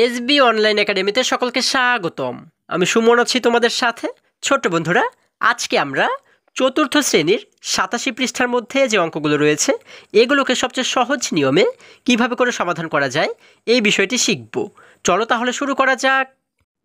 SB online একাডেমিতে সকলকে স্বাগতম। আমি সুমন আছি তোমাদের সাথে। ছোট্ট বন্ধুরা, আজকে আমরা চতুর্থ শ্রেণীর ৮৭ পৃষ্ঠার মধ্যে যে অঙ্কগুলো রয়েছে এগুলোকে সবচেয়ে সহজ নিয়মে কিভাবে করে সমাধান করা যায় এই বিষয়টি শিখব। চলো তাহলে শুরু করা যাক।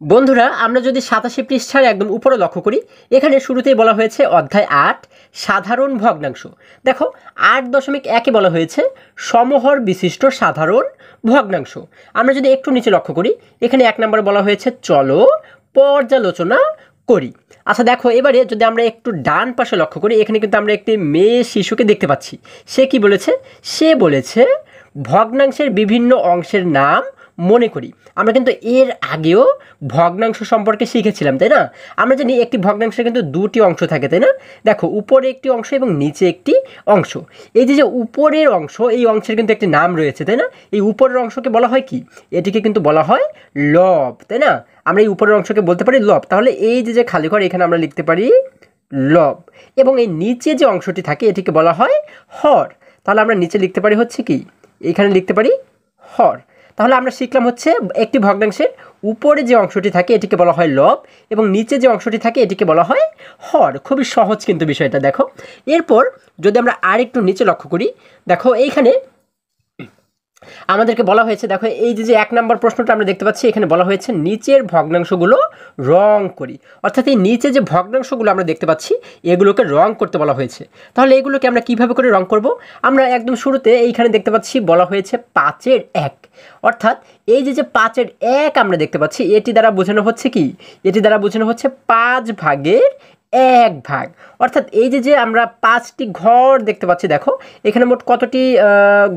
বন্ধুরা, আমরা যদি ৮৭ পৃষ্ঠার একদম উপরে লক্ষ্য করি, এখানে শুরুতেই বলা হয়েছে অধ্যায় ৮ সাধারণ ভগ্নাংশ। দেখো ৮.১-এ বলা হয়েছে সমহর বিশিষ্ট সাধারণ ভগ্নাংশ। আমরা যদি একটু নিচে লক্ষ্য করি, এখানে ১ নম্বরে বলা হয়েছে চলো পর্যালোচনা করি। আচ্ছা দেখো, এবারে যদি আমরা একটু ডান পাশে লক্ষ্য করি, এখানে কিন্তু আমরা একটি মেয়ে শিশুকে দেখতে পাচ্ছি। সে কি বলেছে? সে বলেছে ভগ্নাংশের বিভিন্ন অংশের নাম মনে করি। আমরা কিন্তু এর আগেও ভগ্নাংশ সম্পর্কে শিখেছিলাম, তাই না? আমরা জানি একটি ভগ্নাংশের কিন্তু দুটি অংশ থাকে, তাই না? দেখো, উপরে একটি অংশ এবং নিচে একটি অংশ। এই যে উপরের অংশ, এই অংশের কিন্তু একটি নাম রয়েছে, তাই না? এই উপরের অংশকে বলা হয় কি? এটিকে কিন্তু বলা হয় লব, তাই না? আমরা এই উপরের অংশকে বলতে পারি লব। তাহলে এই যে খালি ঘর, এখানে আমরা লিখতে পারি লব। এবং এই নিচে যে অংশটি থাকে এটিকে বলা হয় হর। তাহলে আমরা নিচে লিখতে পারি হচ্ছে কি? এখানে লিখতে পারি হর। তাহলে আমরা শিখলাম হচ্ছে একটি ভগ্নাংশের উপরে যে অংশটি থাকে এটিকে বলা হয় লব এবং নিচে যে অংশটি থাকে এটিকে বলা হয় হর। খুবই সহজ কিন্তু বিষয়টা। দেখো, এরপর যদি আমরা আরেকটু নিচে লক্ষ্য করি, দেখো এইখানে আমাদেরকে বলা হয়েছে, দেখো এই যে ১ নম্বর প্রশ্নটা আমরা দেখতে পাচ্ছি, এখানে বলা হয়েছে নিচের ভগ্নাংশগুলো রং করি। অর্থাৎ এই নিচে যে ভগ্নাংশগুলো আমরা দেখতে পাচ্ছি এগুলোকে রং করতে বলা হয়েছে। তাহলে এগুলোকে আমরা কিভাবে করে রং করব? আমরা একদম শুরুতে এইখানে দেখতে পাচ্ছি বলা হয়েছে ৫-এর ১। অর্থাৎ এই যে ৫-এর ১ আমরা দেখতে পাচ্ছি, এটি দ্বারা বোঝানো হচ্ছে কি? এটি দ্বারা বোঝানো হচ্ছে ৫ ভাগের ১ ভাগ। অর্থাৎ এই যে আমরা ৫টি ঘর দেখতে পাচ্ছি, দেখো এখানে মোট কতটি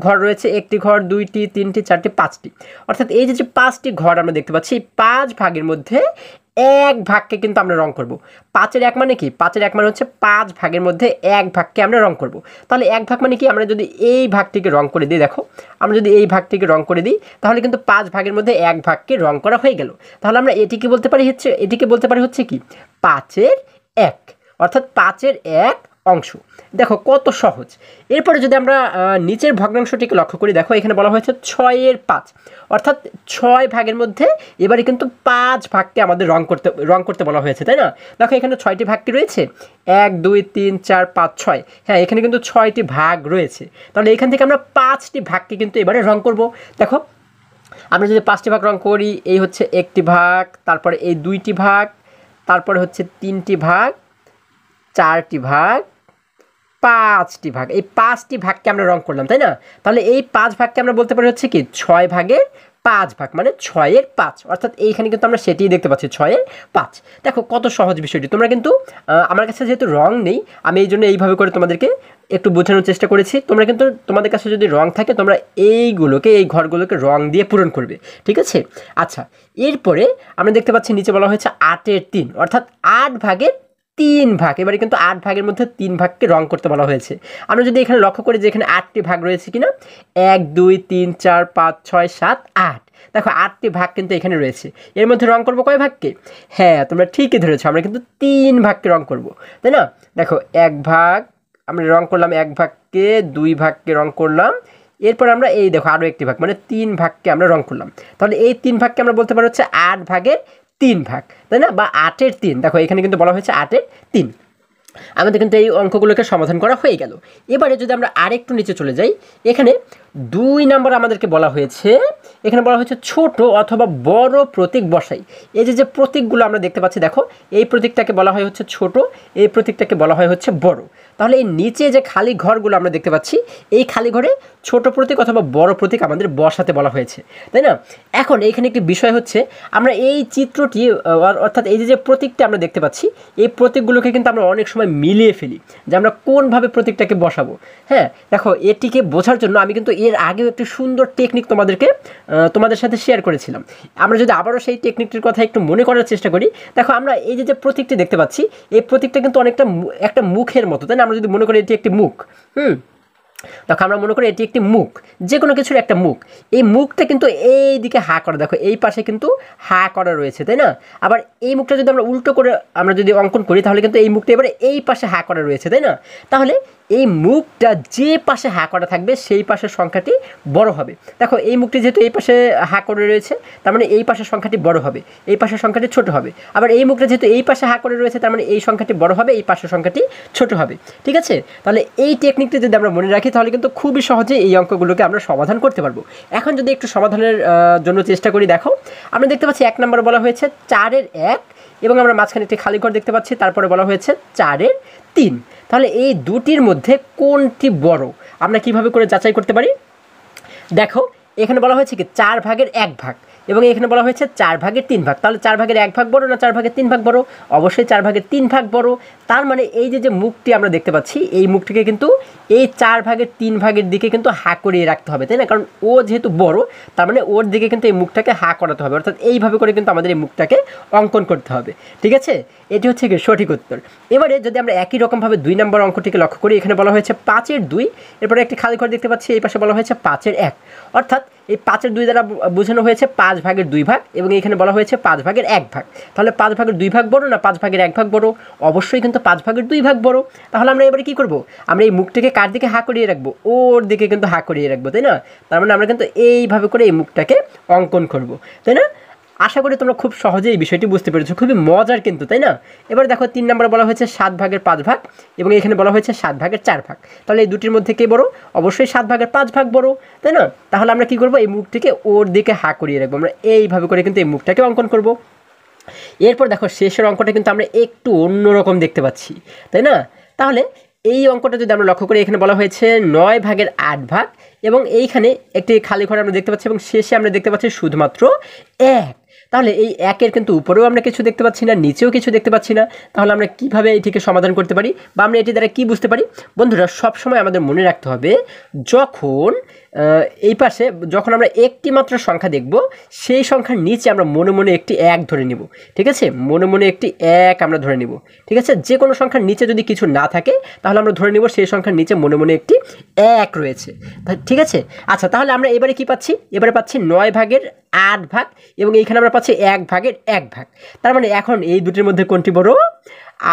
ঘর রয়েছে? একটি ঘর, ২টি, ৩টি, ৪টি, ৫টি। অর্থাৎ এই যে ৫টি ঘর আমরা দেখতে পাচ্ছি, ৫ ভাগের মধ্যে ১ ভাগকে কিন্তু আমরা রং করব। ৫-এর ১ মানে কি? ৫-এর ১ মানে হচ্ছে ৫ ভাগের মধ্যে ১ ভাগকে আমরা রং করব। তাহলে ১ ভাগ মানে কি? আমরা যদি এই ভাগটিকে রং করে দিই, দেখো আমরা যদি এই ভাগটিকে রং করে দিই তাহলে কিন্তু ৫ ভাগের মধ্যে ১ ভাগকে রং করা হয়ে গেল। তাহলে আমরা এটিকে বলতে পারি হচ্ছে কি? ৫-এর ১। অর্থাৎ ৫-এর ১ অংশ। দেখো কত সহজ। এরপরে যদি আমরা নিচের ভগ্নাংশটিকে লক্ষ্য করি, দেখো এখানে বলা হয়েছে ৬-এর ৫। অর্থাৎ ৬ ভাগের মধ্যে এবারে কিন্তু ৫ ভাগকে আমাদের রং করতে বলা হয়েছে, তাই না? দেখো এখানে ৬টি ভাগ কি রয়েছে? ১, ২, ৩, ৪, ৫, ৬। হ্যাঁ, এখানে কিন্তু ৬টি ভাগ রয়েছে। তাহলে এখান থেকে আমরা ৫টি ভাগকে কিন্তু এবারে রং করব। দেখো আমরা যদি ৫টি ভাগ রং করি, এই হচ্ছে একটি ভাগ, তারপরে এই ২টি ভাগ, তারপরে হচ্ছে ৩টি ভাগ, ৪টি ভাগ, ৫টি ভাগ। এই ৫টি ভাগকে আমরা রং করলাম, তাই না? তাহলে এই ৫ ভাগকে আমরা বলতে পারি হচ্ছে কি? ৬ ভাগের ৫ ভাগ, মানে ৬-এর ৫। অর্থাৎ এইখানে কিন্তু আমরা সেটিই দেখতে পাচ্ছি, ৬-এর ৫। দেখো কত সহজ বিষয়টি। তোমরা কিন্তু আমার কাছে যেহেতু রং নেই, আমি এই জন্য এইভাবে করে তোমাদেরকে একটু বোঝানোর চেষ্টা করেছি। তোমরা কিন্তু তোমাদের কাছে যদি রং থাকে, তোমরা এই ঘরগুলোকে রং দিয়ে পূরণ করবে, ঠিক আছে? আচ্ছা, এরপরে আমরা দেখতে পাচ্ছি নিচে বলা হয়েছে ৮-এর ৩। অর্থাৎ ৮ ভাগের ৩ ভাগ। এবারে কিন্তু ৮ ভাগের মধ্যে ৩ ভাগকে রং করতে বলা হয়েছে। আমরা যদি এখানে লক্ষ্য করি যে এখানে ৮টি ভাগ রয়েছে কিনা, ১, ২, ৩, ৪, ৫, ৬, ৭, ৮। দেখো ৮টি ভাগ কিন্তু এখানে রয়েছে। এর মধ্যে রং করবো কয় ভাগকে? হ্যাঁ, তোমরা ঠিকই ধরেছো, আমরা কিন্তু ৩ ভাগকে রং করব, তাই না? দেখো ১ ভাগ আমরা রং করলাম, ১ ভাগকে, ২ ভাগকে রং করলাম। এরপর আমরা এই দেখো আরও একটি ভাগ, মানে ৩ ভাগকে আমরা রং করলাম। তাহলে এই ৩ ভাগকে আমরা বলতে পারি হচ্ছে ৮ ভাগের ৩ ভাগ, তাই না? বা ৮-এর ৩। দেখো এখানে কিন্তু বলা হয়েছে ৮-এর ৩। আমাদের কিন্তু এই অঙ্কগুলোকে সমাধান করা হয়ে গেল। এবারে যদি আমরা আরেকটু নিচে চলে যাই, এখানে ২ নম্বর আমাদেরকে বলা হয়েছে, এখানে বলা হয়েছে ছোট অথবা বড় প্রতীক বসাই। এই যে প্রতীকগুলো আমরা দেখতে পাচ্ছি, দেখো এই প্রতীকটাকে বলা হয় হচ্ছে ছোট, এই প্রতীকটাকে বলা হয় হচ্ছে বড়। তাহলে এই নিচে যে খালি ঘরগুলো আমরা দেখতে পাচ্ছি, এই খালি ঘরে ছোট প্রতীক অথবা বড় প্রতীক আমাদের বসাতে বলা হয়েছে, তাই না? এখন এইখানে একটি বিষয় হচ্ছে, আমরা এই চিত্রটি অর্থাৎ এই যে প্রতীকটা আমরা দেখতে পাচ্ছি, এই প্রতীকগুলোকে কিন্তু আমরা অনেক সময় মিলিয়ে ফেলি যে আমরা কোনভাবে প্রতীকটাকে বসাবো। হ্যাঁ, দেখো এটিকে বোঝার জন্য আমি কিন্তু এর আগেও একটি সুন্দর টেকনিক তোমাদের সাথে শেয়ার করেছিলাম। আমরা যদি আবারও সেই টেকনিকটির কথা একটু মনে করার চেষ্টা করি, দেখো আমরা এই যে প্রতীকটি দেখতে পাচ্ছি, এই প্রতীকটা কিন্তু অনেকটা একটা মুখের মতো, তাই না? আমরা যদি মনে করি এটি একটি মুখ, দেখো আমরা মনে করি এটি একটি মুখ, যে কোনো কিছুর একটা মুখ। এই মুখটা কিন্তু এই দিকে হা করা, দেখো এই পাশে কিন্তু হা করা রয়েছে, তাই না? আবার এই মুখটা যদি আমরা উল্টো করে আমরা যদি অঙ্কন করি, তাহলে কিন্তু এই মুখটা এবারে এই পাশে হা করা রয়েছে, তাই না? তাহলে এই মুখটা যে পাশে হা করা থাকবে সেই পাশের সংখ্যাটি বড় হবে। দেখো এই মুখটি যেহেতু এই পাশে হা করে রয়েছে, তার মানে এই পাশের সংখ্যাটি বড় হবে, এই পাশের সংখ্যাটি ছোট হবে। আবার এই মুখটা যেহেতু এই পাশে হা করে রয়েছে, তার মানে এই সংখ্যাটি বড় হবে, এই পাশের সংখ্যাটি ছোট হবে। ঠিক আছে, তাহলে এই টেকনিকটি যদি আমরা মনে রাখি তাহলে কিন্তু খুবই সহজে এই অঙ্কগুলোকে আমরা সমাধান করতে পারবো। এখন যদি একটু সমাধানের জন্য চেষ্টা করি, দেখো আমরা দেখতে পাচ্ছি 1 নম্বরে বলা হয়েছে 4-এর 1 এবং আমরা মাঝখানে একটি খালি ঘর দেখতে পাচ্ছি, তারপরে বলা হয়েছে 4-এর 3। তাহলে এই দুটির মধ্যে কোনটি বড় আমরা কিভাবে করে যাচাই করতে পারি? দেখো এখানে বলা হয়েছে কি 4/1 এবং এখানে বলা হয়েছে 4/3। তাহলে 4/1 বড় না 4/3 বড়? অবশ্যই 4/3 বড়। তার মানে এই যে মুখটি আমরা দেখতে পাচ্ছি, এই মুখটিকে কিন্তু এই 4/3 দিকে কিন্তু হা করিয়ে রাখতে হবে, তাই না? কারণ ও যেহেতু বড়, তার মানে ওর দিকে কিন্তু এই মুখটাকে হা করাতে হবে, অর্থাৎ এইভাবে করে কিন্তু আমাদের এই মুখটাকে অঙ্কন করতে হবে। ঠিক আছে, এটি হচ্ছে কি সঠিক উত্তর। এবারে যদি আমরা একই রকমভাবে 2 নম্বর অঙ্কটিকে লক্ষ্য করি, এখানে বলা হয়েছে 5-এর 2, এরপরে একটি খালি ঘর দেখতে পাচ্ছি, এই পাশে বলা হয়েছে 5-এর 1, অর্থাৎ এই 5-এর 2 দ্বারা বোঝানো হয়েছে 5/2 এবং এখানে বলা হয়েছে 5/1। তাহলে 5/2 বড় না 5/1 বড়? অবশ্যই কিন্তু 5/2 বড়। তাহলে আমরা এবারে কী করব? আমরা এই মুখটাকে কার দিকে হা করিয়ে রাখবো? ওর দিকে কিন্তু হা করিয়ে রাখবো, তাই না? তার মানে আমরা কিন্তু এইভাবে করে এই মুখটাকে অঙ্কন করব, তাই না? আশা করি তোমরা খুব সহজেই এই বিষয়টি বুঝতে পেরেছো, খুবই মজার কিন্তু, তাই না? এবার দেখো 3 নম্বরে বলা হয়েছে 7/5 এবং এখানে বলা হয়েছে 7/4। তাহলে এই দুটির মধ্যে কে বড়? অবশ্যই 7/5 বড়, তাই না? তাহলে আমরা কি করব? এই মুখটিকে ওর দিকে হা করিয়ে রাখবো, আমরা এইভাবে করে কিন্তু এই মুখটাকে অঙ্কন করব। এরপর দেখো শেষের অঙ্কটা কিন্তু আমরা একটু অন্যরকম দেখতে পাচ্ছি, তাই না? তাহলে এই অঙ্কটা যদি আমরা লক্ষ্য করি, এখানে বলা হয়েছে 9/8 এবং এইখানে একটি খালি ঘর আমরা দেখতে পাচ্ছি এবং শেষে আমরা দেখতে পাচ্ছি শুধুমাত্র 1। তাহলে এই 1-এর কিন্তু উপরেও আমরা কিছু দেখতে পাচ্ছি না, নিচেও কিছু দেখতে পাচ্ছি না। তাহলে আমরা কিভাবে এটিকে সমাধান করতে পারি বা আমরা এটি দ্বারা কি বুঝতে পারি? বন্ধুরা সবসময় আমাদের মনে রাখতে হবে, যখন এই পাশে যখন আমরা একটি মাত্র সংখ্যা দেখব, সেই সংখ্যার নিচে আমরা মনে মনে একটি 1 ধরে নিব। ঠিক আছে, মনে মনে একটি 1 আমরা ধরে নিব। ঠিক আছে, যে কোনো সংখ্যার নিচে যদি কিছু না থাকে তাহলে আমরা ধরে নিব সেই সংখ্যার নিচে মনে মনে একটি 1 রয়েছে। ঠিক আছে, আচ্ছা তাহলে আমরা এবারে কি পাচ্ছি? এবারে পাচ্ছি 9/8 এবং এইখানে আমরা পাচ্ছি 1/1। তার মানে এখন এই দুটির মধ্যে কোনটি বড়?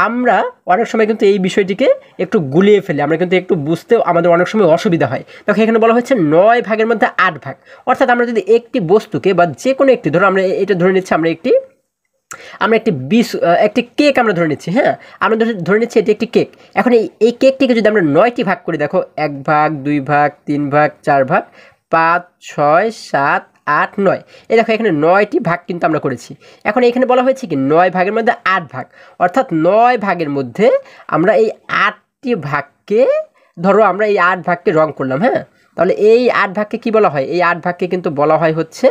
আমরা অনেক সময় কিন্তু এই বিষয়টিকে একটু গুলিয়ে ফেলি, আমরা কিন্তু একটু বুঝতেও আমাদের অনেক সময় অসুবিধা হয়। দেখো এখানে বলা হচ্ছে 9/8, অর্থাৎ আমরা যদি একটি বস্তুকে বা যে কোনো একটি, ধরো আমরা এটা ধরে নিচ্ছি, আমরা একটি কেক আমরা ধরে নিচ্ছি, হ্যাঁ আমরা ধরে নিচ্ছি এটি একটি কেক। এখন এই কেকটিকে যদি আমরা 9টি ভাগ করি, দেখো 1 ভাগ, 2 ভাগ, 3 ভাগ, 4 ভাগ, 5, 6, 7, 8, 9, এই দেখো এখানে 9টি ভাগ কিন্তু আমরা করেছি। এখন এখানে বলা হয়েছে কি 9 ভাগের মধ্যে 8 ভাগ, অর্থাৎ 9 ভাগের মধ্যে আমরা এই 8টি ভাগকে, ধরো আমরা এই 8 ভাগকে রং করলাম, হ্যাঁ তাহলে এই 8 ভাগকে কী বলা হয়? এই 8 ভাগকে কিন্তু বলা হয় হচ্ছে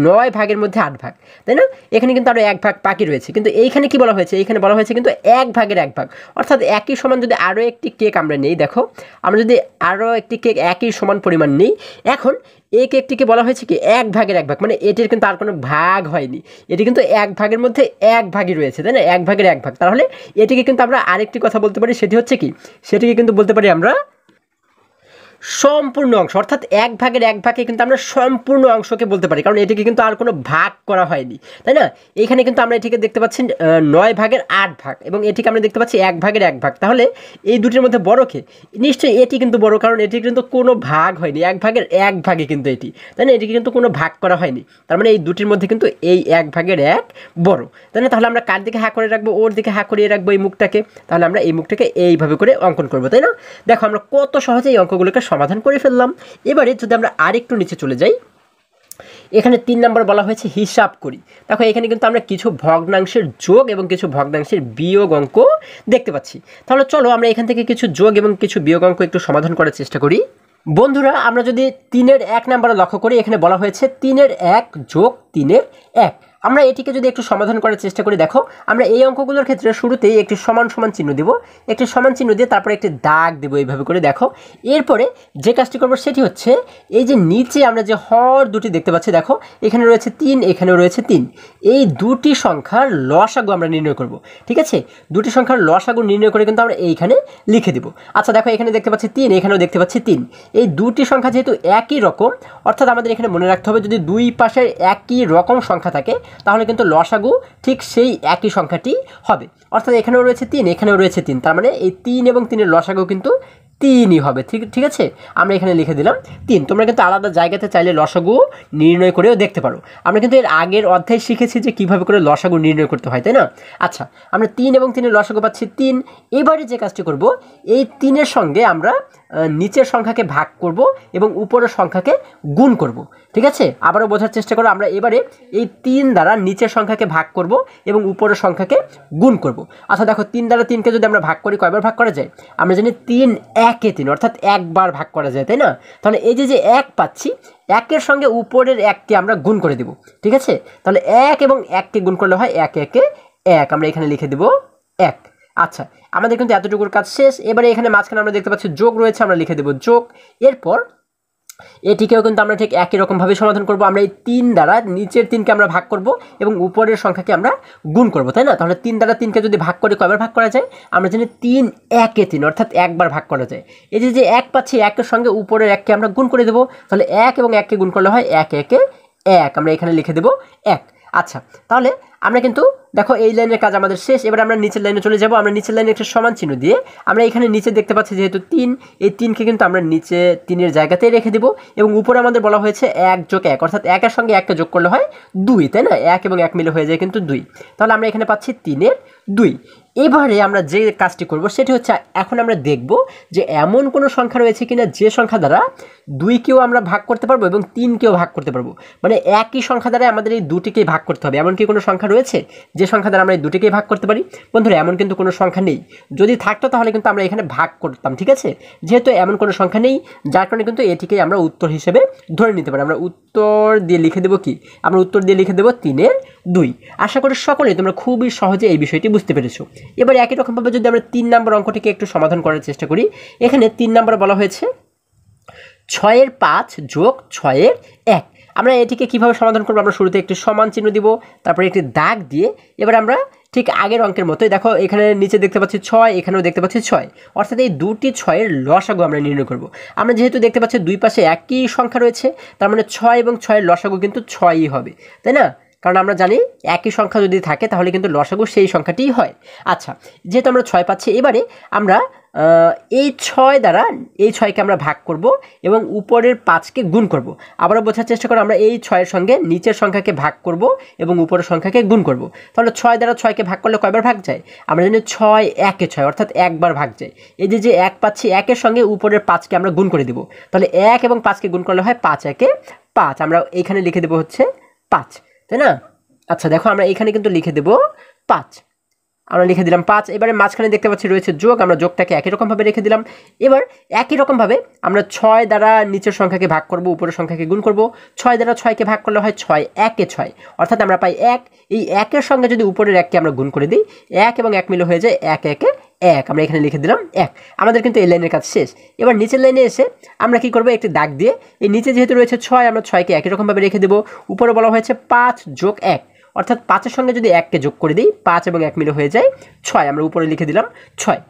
9 ভাগের মধ্যে 8 ভাগ, তাই না? এখানে কিন্তু আরও 1 ভাগ বাকি রয়েছে, কিন্তু এইখানে কি বলা হয়েছে? এইখানে বলা হয়েছে কিন্তু 1/1 অর্থাৎ একই সমান যদি আরও একটি কেক আমরা নেই, দেখো আমরা যদি আরও একটি কেক একই সমান পরিমাণ নিই, এখন এই কেকটিকে বলা হয়েছে কি 1/1, মানে এটির কিন্তু আর কোনো ভাগ হয়নি, এটি কিন্তু 1 ভাগের মধ্যে 1 ভাগই রয়েছে, তাই না? 1/1 তাহলে এটিকে কিন্তু আমরা আরেকটি কথা বলতে পারি, সেটি হচ্ছে কি, সেটিকে কিন্তু বলতে পারি আমরা সম্পূর্ণ অংশ, অর্থাৎ 1/1 কিন্তু আমরা সম্পূর্ণ অংশকে বলতে পারি, কারণ এটিকে কিন্তু আর কোনো ভাগ করা হয়নি, তাই না? এখানে কিন্তু আমরা এটিকে দেখতে পাচ্ছি 9/8 এবং এটিকে আমরা দেখতে পাচ্ছি 1/1। তাহলে এই দুটির মধ্যে বড় কে? নিশ্চয়ই এটি কিন্তু বড়, কারণ এটি কিন্তু কোনো ভাগ হয়নি, 1/1 কিন্তু এটি, তাই না? এটিকে কিন্তু কোনো ভাগ করা হয়নি, তার মানে এই দুটির মধ্যে কিন্তু এই 1/1 বড়, তাই না? তাহলে আমরা কার দিকে হা করে রাখবো? ওর দিকে হা করিয়ে রাখবো এই মুখটাকে। তাহলে আমরা এই মুখটাকে এইভাবে করে অঙ্কন করবো, তাই না? দেখো আমরা কত সহজে এই অঙ্কগুলোকে সমাধান করে ফেললাম। এবারে যদি আমরা আরেকটু নিচে চলে যাই, এখানে 3 নম্বর বলা হয়েছে হিসাব করি। দেখো এখানে কিন্তু আমরা কিছু ভগ্নাংশের যোগ এবং কিছু ভগ্নাংশের বিয়োগ অঙ্ক দেখতে পাচ্ছি। তাহলে চলো আমরা এখান থেকে কিছু যোগ এবং কিছু বিয়োগ অঙ্ক একটু সমাধান করার চেষ্টা করি। বন্ধুরা আমরা যদি 3-এর 1 নম্বরে লক্ষ্য করি, এখানে বলা হয়েছে 3-এর 1 যোগ 3-এর 1। আমরা এটিকে যদি একটু সমাধান করার চেষ্টা করি, দেখো আমরা এই অঙ্কগুলোর ক্ষেত্রে শুরুতেই একটি সমান সমান চিহ্ন দিব, একটি সমান চিহ্ন দিয়ে তারপরে একটি দাগ দেব এইভাবে করে। দেখো এরপরে যে কাজটি করবো সেটি হচ্ছে, এই যে নিচে আমরা যে হর দুটি দেখতে পাচ্ছি, দেখো এখানে রয়েছে 3, এখানেও রয়েছে 3, এই দুটি সংখ্যার লসাগু আমরা নির্ণয় করব। ঠিক আছে, দুটি সংখ্যার লসাগু নির্ণয় করে কিন্তু আমরা এইখানে লিখে দেব। আচ্ছা দেখো এখানে দেখতে পাচ্ছি 3, এখানেও দেখতে পাচ্ছি 3, এই দুটি সংখ্যা যেহেতু একই রকম, অর্থাৎ আমাদের এখানে মনে রাখতে হবে যদি দুই পাশে একই রকম সংখ্যা থাকে তাহলে কিন্তু লসাগু ঠিক সেই একই সংখ্যাটি হবে। অর্থাৎ এখানেও রয়েছে 3, এখানেও রয়েছে 3, তার মানে এই 3 এবং 3-এর লসাগু কিন্তু তিনই হবে। ঠিক ঠিক আছে, আমরা এখানে লিখে দিলাম 3। তোমরা কিন্তু আলাদা জায়গাতে চাইলে লসাগু নির্ণয় করেও দেখতে পারো। আমরা কিন্তু এর আগের অধ্যায়ে শিখেছি যে কীভাবে করে লসাগু নির্ণয় করতে হয়, তাই না? আচ্ছা, আমরা 3 এবং 3 এর লসাগু পাচ্ছি 3। এবারে যে কাজটি করব, এই 3-এর সঙ্গে আমরা নিচের সংখ্যাকে ভাগ করব এবং উপরের সংখ্যাকে গুণ করব। ঠিক আছে, আবারও বোঝার চেষ্টা করো। আমরা এবারে এই 3 দ্বারা নিচের সংখ্যাকে ভাগ করব এবং উপরের সংখ্যাকে গুণ করব। আচ্ছা দেখো, 3 দ্বারা 3কে যদি আমরা ভাগ করি, কয়বার ভাগ করা যায়? আমরা জানি 3 একে 3, অর্থাৎ একবার ভাগ করা যায়, তাই না? তাহলে এই যে 1 পাচ্ছি, 1-এর সঙ্গে উপরের 1কে আমরা গুণ করে দেব। ঠিক আছে, তাহলে 1 এবং 1কে গুণ করলে হয় 1 একে 1। আমরা এখানে লিখে দেব 1। আচ্ছা, আমাদের কিন্তু এতটুকুর কাজ শেষ। এবারে এখানে মাঝখানে আমরা দেখতে পাচ্ছি যোগ রয়েছে, আমরা লিখে দেব যোগ। এরপর এটিকেও কিন্তু আমরা ঠিক একই রকমভাবে সমাধান করব। আমরা এই 3 দ্বারা নিচের 3কে আমরা ভাগ করব এবং উপরের সংখ্যাকে আমরা গুণ করব, তাই না? তাহলে 3 দ্বারা 3কে যদি ভাগ করি, কয়বার ভাগ করা যায়? আমরা জানি 3 একে 3, অর্থাৎ একবার ভাগ করা যায়। এই যে 1 পাচ্ছি, 1-এর সঙ্গে উপরের 1কে আমরা গুণ করে দেবো। তাহলে 1 এবং 1কে গুণ করলে হয় 1 একে 1। আমরা এখানে লিখে দেব 1। আচ্ছা, তাহলে আমরা কিন্তু দেখো এই লাইনের কাজ আমাদের শেষ। এবার আমরা নিচের লাইনে চলে যাব। আমরা নিচের লাইনে একটা সমান চিহ্ন দিয়ে আমরা এখানে নিচে দেখতে পাচ্ছি যেহেতু 3, এই 3কে কিন্তু আমরা নিচে 3-এর জায়গাতেই রেখে দেব এবং উপরে আমাদের বলা হয়েছে 1 যোগ 1, অর্থাৎ 1-এর সঙ্গে 1কে যোগ করলে হয় 2, তাই না? 1 এবং 1 মিলে হয়ে যায় কিন্তু 2। তাহলে আমরা এখানে পাচ্ছি 3-এর 2। এবারে আমরা যে কাজটি করব সেটি হচ্ছে, এখন আমরা দেখব যে এমন কোনো সংখ্যা রয়েছে কিনা যে সংখ্যা দ্বারা 2কেও আমরা ভাগ করতে পারবো এবং 3কেও ভাগ করতে পারবো। মানে একই সংখ্যা দ্বারা আমাদের এই দুটিকেই ভাগ করতে হবে। এমন কি কোনো সংখ্যা রয়েছে যে সংখ্যা দ্বারা আমরা এই দুটিকেই ভাগ করতে পারি? বন্ধুরা, এমন কিন্তু কোনো সংখ্যা নেই। যদি থাকতো তাহলে কিন্তু আমরা এখানে ভাগ করতাম। ঠিক আছে, যেহেতু এমন কোনো সংখ্যা নেই, যার কারণে কিন্তু এটিকেই আমরা উত্তর হিসেবে ধরে নিতে পারি। আমরা উত্তর দিয়ে লিখে দেবো কি? আমরা উত্তর দিয়ে লিখে দেবো 3-এর 2। আশা করি সকলেই তোমরা খুবই সহজে এই বিষয়টি বুঝতে পেরেছো। এবার একই রকমভাবে যদি আমরা 3 নম্বর অঙ্কটিকে একটু সমাধান করার চেষ্টা করি, এখানে 3 নম্বরে বলা হয়েছে 6-এর 5 যোগ 6-এর 1। আমরা এটিকে কিভাবে সমাধান করবো? আমরা শুরুতে একটি সমান চিহ্ন দিব, তারপরে একটি দাগ দিয়ে এবার আমরা ঠিক আগের অঙ্কের মতোই দেখো এখানে নিচে দেখতে পাচ্ছি 6, এখানেও দেখতে পাচ্ছি 6, অর্থাৎ এই দুটি 6-এর লসাগু আমরা নির্ণয় করব। আমরা যেহেতু দেখতে পাচ্ছি দুই পাশে একই সংখ্যা রয়েছে, তার মানে 6 এবং 6-এর লসাগু কিন্তু 6ই হবে, তাই না? কারণ আমরা জানি একই সংখ্যা যদি থাকে তাহলে কিন্তু লসাগু সেই সংখ্যাটিই হয়। আচ্ছা, যেহেতু আমরা 6 পাচ্ছি, এবারে আমরা এই 6 দ্বারা এই 6কে আমরা ভাগ করব এবং উপরের 5কে গুণ করব। আবারও বোঝার চেষ্টা করো, আমরা এই 6-এর সঙ্গে নিচের সংখ্যাকে ভাগ করব এবং উপরের সংখ্যাকে গুণ করব। তাহলে 6 দ্বারা 6কে ভাগ করলে কয়বার ভাগ যায়? আমরা জানি 6 একে 6, অর্থাৎ একবার ভাগ যায়। এই যে 1 পাচ্ছি, 1-এর সঙ্গে উপরের 5কে আমরা গুণ করে দেব। তাহলে 1 এবং 5কে গুণ করলে হয় 5 একে 5। আমরা এইখানে লিখে দেবো হচ্ছে 5, তাই না? আচ্ছা দেখো, আমরা এখানে কিন্তু লিখে দেব 5। আমরা লিখে দিলাম 5। এবারে মাঝখানে দেখতে পাচ্ছি রয়েছে যোগ, আমরা যোগটাকে একই রকমভাবে রেখে দিলাম। এবার একই রকমভাবে আমরা 6 দ্বারা নিচের সংখ্যাকে ভাগ করব, উপরের সংখ্যাকে গুণ করব। 6 দ্বারা 6কে ভাগ করলে হয় 6 একে 6, অর্থাৎ আমরা পাই 1। এই 1-এর সঙ্গে যদি উপরের 1কে আমরা গুণ করে দিই, 1 এবং 1 মিলে হয়ে যায় 1 একে 1। আমরা এখানে লিখে দিলাম 1। আমাদের কিন্তু এই লাইনের কাজ শেষ। এবার নিচের লাইনে এসে আমরা কি করব? একটি দাগ দিয়ে এই নিচে যেহেতু রয়েছে 6, আমরা 6কে একই রকমভাবে রেখে দেবো। উপরে বলা হয়েছে 5 যোগ 1, অর্থাৎ 5-এর সঙ্গে যদি 1কে যোগ করে দিই, 5 এবং 1 মিলে হয়ে যায় 6। আমরা উপরে লিখে দিলাম 6।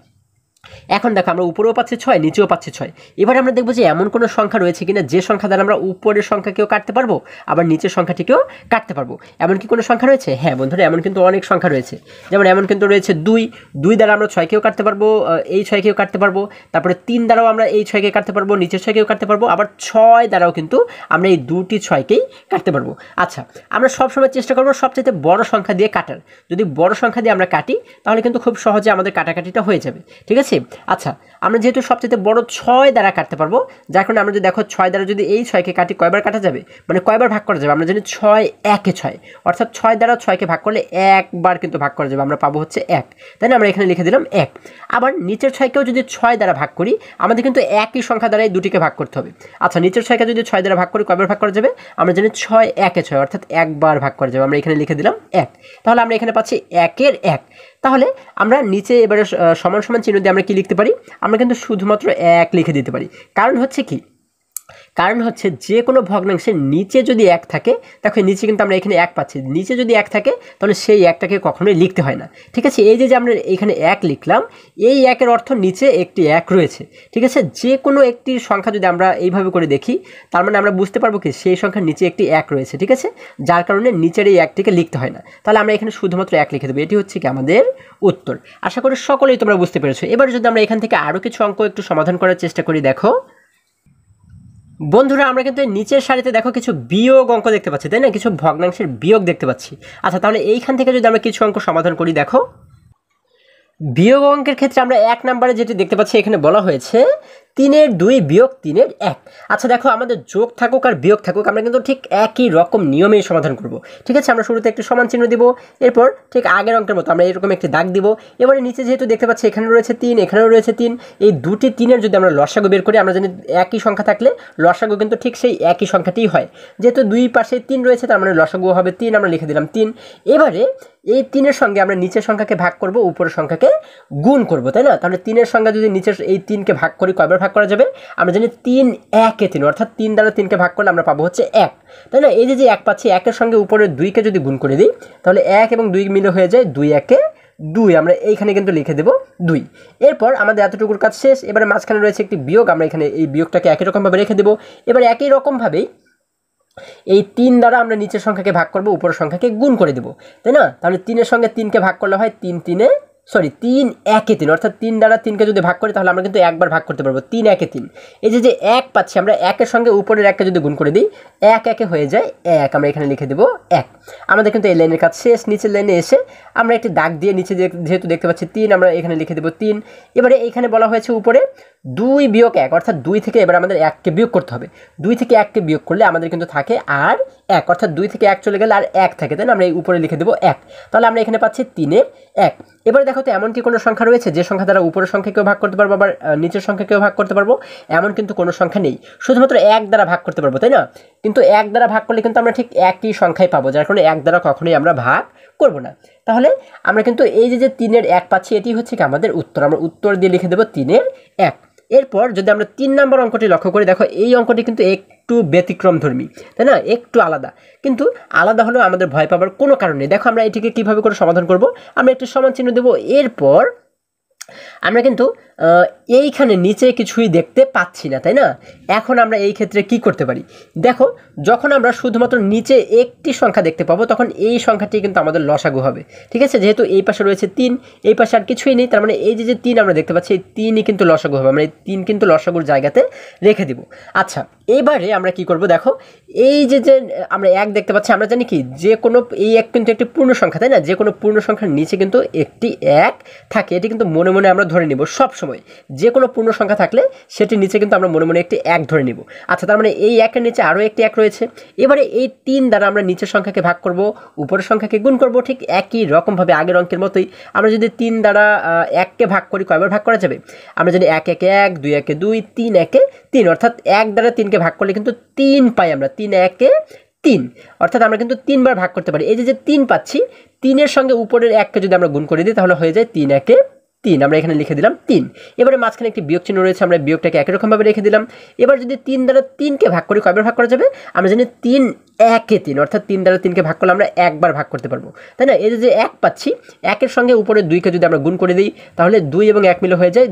এখন দেখো, আমরা উপরেও পাচ্ছি 6, নিচেও পাচ্ছি 6। এবার আমরা দেখবো যে এমন কোনো সংখ্যা রয়েছে কিনা যে সংখ্যা দ্বারা আমরা উপরের সংখ্যাকেও কাটতে পারবো, আবার নিচের সংখ্যাটিকেও কাটতে পারবো। এমন কি কোনো সংখ্যা রয়েছে? হ্যাঁ বন্ধুরা, এমন কিন্তু অনেক সংখ্যা রয়েছে। যেমন এমন কিন্তু রয়েছে 2 দ্বারা আমরা 6কেও কাটতে পারবো, এই 6কেও কাটতে পারবো। তারপরে 3 দ্বারাও আমরা এই 6কে কাটতে পারবো, নিচের 6কেও কাটতে পারবো। আবার 6 দ্বারাও কিন্তু আমরা এই দুটি 6কেই কাটতে পারবো। আচ্ছা, আমরা সবসময় চেষ্টা করবো সবচেয়ে বড় সংখ্যা দিয়ে কাটার। যদি বড় সংখ্যা দিয়ে আমরা কাটি তাহলে কিন্তু খুব সহজে আমাদের কাটাকাটিটা হয়ে যাবে। ঠিক আছে? আচ্ছা, আমরা যেহেতু সবচেয়ে বড় 6 দ্বারা কাটতে পারবো, যার কারণে আমরা যদি দেখো 6 দ্বারা যদি এই 6কে কাটি, কয়বার কাটা যাবে? মানে কয়বার ভাগ করা যাবে? আমরা জানি 6 একে 6, অর্থাৎ 6 দ্বারা 6কে ভাগ করলে একবার কিন্তু ভাগ করা যাবে। আমরা পাবো হচ্ছে 1, তাই না? আমরা এখানে লিখে দিলাম 1। আবার নিচের 6কেও যদি 6 দ্বারা ভাগ করি, আমাদের কিন্তু একই সংখ্যা দ্বারাই দুটিকে ভাগ করতে হবে। আচ্ছা, নিচের 6কে যদি 6 দ্বারা ভাগ করি, কয়বার ভাগ করা যাবে? আমরা জানি 6 একে 6, অর্থাৎ একবার ভাগ করা যাবে। আমরা এখানে লিখে দিলাম 1। তাহলে আমরা এখানে পাচ্ছি 1-এর 1। তাহলে আমরা নিচে এবারে সমান সমান চিহ্ন দিয়ে আমরা কি লিখতে পারি? আমরা কিন্তু শুধুমাত্র 1 লিখে দিতে পারি। কারণ হচ্ছে কি? কারণ হচ্ছে যে কোনো ভগ্নাংশের নিচে যদি 1 থাকে, দেখো নিচে কিন্তু আমরা এখানে 1 পাচ্ছি, নিচে যদি 1 থাকে তাহলে সেই 1টাকে কখনোই লিখতে হয় না। ঠিক আছে, এই যে আমরা এখানে 1 লিখলাম, এই 1-এর অর্থ নিচে একটি 1 রয়েছে। ঠিক আছে, যে কোনো একটি সংখ্যা যদি আমরা এইভাবে করে দেখি, তার মানে আমরা বুঝতে পারবো কি সেই সংখ্যার নিচে একটি 1 রয়েছে। ঠিক আছে, যার কারণে নিচের এই 1টিকে লিখতে হয় না। তাহলে আমরা এখানে শুধুমাত্র 1 লিখে দেবো। এটি হচ্ছে কি আমাদের উত্তর। আশা করি সকলেই তোমরা বুঝতে পেরেছো। এবার যদি আমরা এখান থেকে আরও কিছু অঙ্ক একটু সমাধান করার চেষ্টা করি, দেখো বন্ধুরা আমরা কিন্তু নিচের সারিতে দেখো কিছু বিয়োগ অঙ্ক দেখতে পাচ্ছি, তাই না? কিছু ভগ্নাংশের বিয়োগ দেখতে পাচ্ছি। আচ্ছা, তাহলে এইখান থেকে যদি আমরা কিছু অঙ্ক সমাধান করি, দেখো বিয়োগ অঙ্কের ক্ষেত্রে আমরা 1 নম্বরে যেটি দেখতে পাচ্ছি, এখানে বলা হয়েছে 3-এর 2 বিয়োগ 3-এর 1। আচ্ছা দেখো, আমাদের যোগ থাকুক আর বিয়োগ থাকুক, আমরা কিন্তু ঠিক একই রকম নিয়মেই সমাধান করব। ঠিক আছে, আমরা শুরুতে একটি সমান চিহ্ন দিব, এরপর ঠিক আগের অঙ্কের মতো আমরা এরকম একটি দাগ দিব। এবারে নিচে যেহেতু দেখতে পাচ্ছি এখানে রয়েছে 3, এখানেও রয়েছে 3, এই দুটি 3-এর যদি আমরা লসাগু বের করি, আমরা জানি একই সংখ্যা থাকলে লসাগু কিন্তু ঠিক সেই একই সংখ্যাটিই হয়। যেহেতু দুই পাশে 3 রয়েছে, তার মানে লসাগু হবে 3, আমরা লিখে দিলাম 3। এবারে এই 3-এর সঙ্গে আমরা নিচের সংখ্যাকে ভাগ করব, উপরের সংখ্যাকে গুণ করব, তাই না? তাহলে 3-এর সঙ্গে যদি নিচের এই 3কে ভাগ করি, কয়বার ভাগ করা যাবে? আমরা জানি 3 1 এ 3, অর্থাৎ 3 দ্বারা 3কে ভাগ করলে আমরা পাবো হচ্ছে 1, তাই না? এই যে 1 পাচ্ছি, 1-এর সঙ্গে উপরের 2কে যদি গুণ করে দিই, তাহলে 1 এবং 2 মিলে হয়ে যায় 2 1 এ 2, আমরা এইখানে কিন্তু লিখে দেব 2। এরপর আমাদের এতটুকুর কাজ শেষ। এবারে মাঝখানে রয়েছে একটি বিয়োগ, আমরা এখানে এই বিয়োগটাকে একই রকমভাবে রেখে দেবো। এবার একই রকমভাবেই এই 3 দ্বারা আমরা নিচের সংখ্যাকে ভাগ করব, উপরের সংখ্যাকে গুণ করে দেব, তাই না? তাহলে 3-এর সঙ্গে 3কে ভাগ করলে হয় 3 1 এ 3, অর্থাৎ 3 দ্বারা 3কে যদি ভাগ করি তাহলে আমরা কিন্তু একবার ভাগ করতে পারবো, 3 1 এ 3। এই যে 1 পাচ্ছি, আমরা 1-এর সঙ্গে উপরের 1কে যদি গুণ করে দিই, 1 1 এ হয়ে যায় 1, আমরা এখানে লিখে দেবো 1। আমাদের কিন্তু এই লাইনের কাজ শেষ। নিচের লাইনে এসে আমরা একটি দাগ দিয়ে নিচে যেহেতু দেখতে পাচ্ছি 3, আমরা এখানে লিখে দেবো 3। এবারে এইখানে বলা হয়েছে উপরে 2 বিয়োগ 1, অর্থাৎ 2 থেকে এবার আমাদের 1কে বিয়োগ করতে হবে। 2 থেকে 1কে বিয়োগ করলে আমাদের কিন্তু থাকে আর 1, অর্থাৎ 2 থেকে 1 চলে গেলে আর 1 থাকে, তাই না? আমরা এই উপরে লিখে দেবো 1। তাহলে আমরা এখানে পাচ্ছি 3-এর 1। এবারে দেখো তো এমন কি কোনো সংখ্যা রয়েছে যে সংখ্যা দ্বারা উপরের সংখ্যাকেও ভাগ করতে পারবো, আবার নিচের সংখ্যাকেও ভাগ করতে পারবো? এমন কিন্তু কোনো সংখ্যা নেই, শুধুমাত্র 1 দ্বারা ভাগ করতে পারবো, তাই না? কিন্তু 1 দ্বারা ভাগ করলে কিন্তু আমরা ঠিক একই সংখ্যাই পাবো, যার কারণে 1 দ্বারা কখনোই আমরা ভাগ করব না। তাহলে আমরা কিন্তু এই যে 3-এর 1 পাচ্ছি, এটি হচ্ছে কি আমাদের উত্তর। আমরা উত্তর দিয়ে লিখে দেবো 3-এর 1। এরপর যদি আমরা 3 নম্বর অঙ্কটি লক্ষ্য করি, দেখো এই অঙ্কটি কিন্তু একটু ব্যতিক্রমধর্মী, তাই না? একটু আলাদা, কিন্তু আলাদা হলেও আমাদের ভয় পাবার কোনো কারণ নেই। দেখো আমরা এটিকে কীভাবে করে সমাধান করব, আমরা একটু সমান চিহ্ন দেবো। এরপর আমরা কিন্তু এইখানে নিচে কিছুই দেখতে পাচ্ছি না, তাই না? এখন আমরা এই ক্ষেত্রে কি করতে পারি, দেখো যখন আমরা শুধুমাত্র নিচে একটি সংখ্যা দেখতে পাবো, তখন এই সংখ্যাটি কিন্তু আমাদের লসাগু হবে। ঠিক আছে, যেহেতু এই পাশে রয়েছে 3, এই পাশে আর কিছুই নেই, তার মানে এই যে 3 আমরা দেখতে পাচ্ছি, এই 3ই কিন্তু লসাগু হবে। আমরা এই 3 কিন্তু লসাগুর জায়গাতে রেখে দিব। আচ্ছা, এবারে আমরা কি করব, দেখো এই যে আমরা 1 দেখতে পাচ্ছি, আমরা জানি কি যে কোনো এই 1 কিন্তু একটি পূর্ণ সংখ্যা, তাই না? যে কোনো পূর্ণ সংখ্যার নিচে কিন্তু একটি 1 থাকে, এটি কিন্তু মনে মনে আমরা ধরে নিব সব সময়। যে কোনো পূর্ণ সংখ্যা থাকলে সেটির নিচে কিন্তু আমরা মনে মনে একটি 1 ধরে নিব। আচ্ছা, তার মানে এই 1-এর নিচে আরও একটি 1 রয়েছে। এবারে এই 3 দ্বারা আমরা নিচের সংখ্যাকে ভাগ করব, উপরের সংখ্যাকে গুণ করব, ঠিক একই রকমভাবে আগের অঙ্কের মতোই। আমরা যদি 3 দ্বারা 1কে ভাগ করি, কয়বার ভাগ করা যাবে? আমরা যদি 1 1 এ 1, 2 1 এ 2, 3 1 এ 3, অর্থাৎ 1 দ্বারা 3কে ভাগ করলে কিন্তু 3 পাই আমরা, 3 1 এ 3, অর্থাৎ আমরা কিন্তু 3 বার ভাগ করতে পারি। এই যে 3 পাচ্ছি, 3-এর সঙ্গে উপরের 1কে যদি আমরা গুণ করে দিই, তাহলে হয়ে যায় 3 1 এ 3, আমরা এখানে লিখে দিলাম 3। এবারে মাঝখানে একটি বিয়োগ চিহ্ন রয়েছে, আমরা বিয়োগটাকে একই রকমভাবে রেখে দিলাম। এবার যদি 3 দ্বারা 3কে ভাগ করি, কয়বার ভাগ করা যাবে? আমরা জানি 3 1 এ 3, অর্থাৎ 3 দ্বারা 3কে ভাগ করলে আমরা একবার ভাগ করতে পারবো, তাই না? এই যে 1 পাচ্ছি, 1-এর সঙ্গে উপরে 2কে যদি আমরা গুণ করে দিই, তাহলে 2 এবং 1 মিলে হয়ে যায়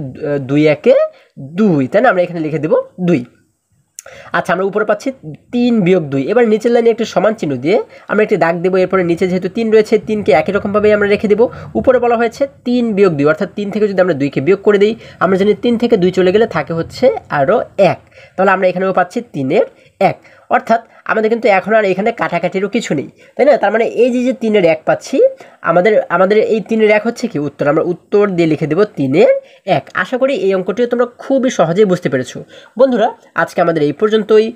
2 1 এ 2, তাই না? আমরা এখানে লিখে দেবো 2। আচ্ছা, আমরা উপরে পাচ্ছি 3 বিয়োগ 2। এবার নিচের লাইনে একটি সমান চিহ্ন দিয়ে আমরা একটি দাগ দেবো। এরপরে নিচে যেহেতু 3 রয়েছে, 3কে একই রকমভাবে আমরা রেখে দেবো। উপরে বলা হয়েছে 3 বিয়োগ 2, অর্থাৎ 3 থেকে যদি আমরা 2কে বিয়োগ করে দিই, আমরা জানি 3 থেকে 2 চলে গেলে থাকে হচ্ছে আরও 1। তাহলে আমরা এখানেও পাচ্ছি 3-এর 1, অর্থাৎ আমাদের কিন্তু এখন আর এখানে কাটাকাটিরও কিছু নেই, তাই না? তার মানে এই যে 3-এর 1 পাচ্ছি, আমাদের এই 3-এর 1 হচ্ছে কি উত্তর। আমরা উত্তর দিয়ে লিখে দেবো 3-এর 1। আশা করি এই অঙ্কটিও তোমরা খুবই সহজেই বুঝতে পেরেছো। বন্ধুরা, আজকে আমাদের এই পর্যন্তই।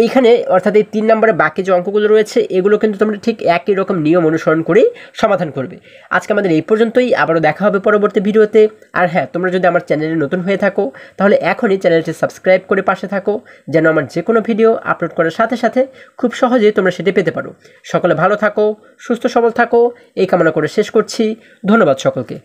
এইখানে অর্থাৎ এই 3 নম্বরে বাকি যে অঙ্কগুলো রয়েছে, এগুলো কিন্তু তোমরা ঠিক একই রকম নিয়ম অনুসরণ করেই সমাধান করবে। আজকে আমাদের এই পর্যন্তই, আবারও দেখা হবে পরবর্তী ভিডিওতে। আর হ্যাঁ, তোমরা যদি আমার চ্যানেলে নতুন হয়ে থাকো, তাহলে এখনই চ্যানেলটি সাবস্ক্রাইব করে পাশে থাকো, যেন আমার যে কোনো ভিডিও আপলোড করার সাথে সাথে খুব সহজেই তোমরা সেটি পেতে পারো। সকলে ভালো থাকো, সুস্থ সবল থাকো, এই কামনা করে শেষ করছি। ধন্যবাদ সকলকে।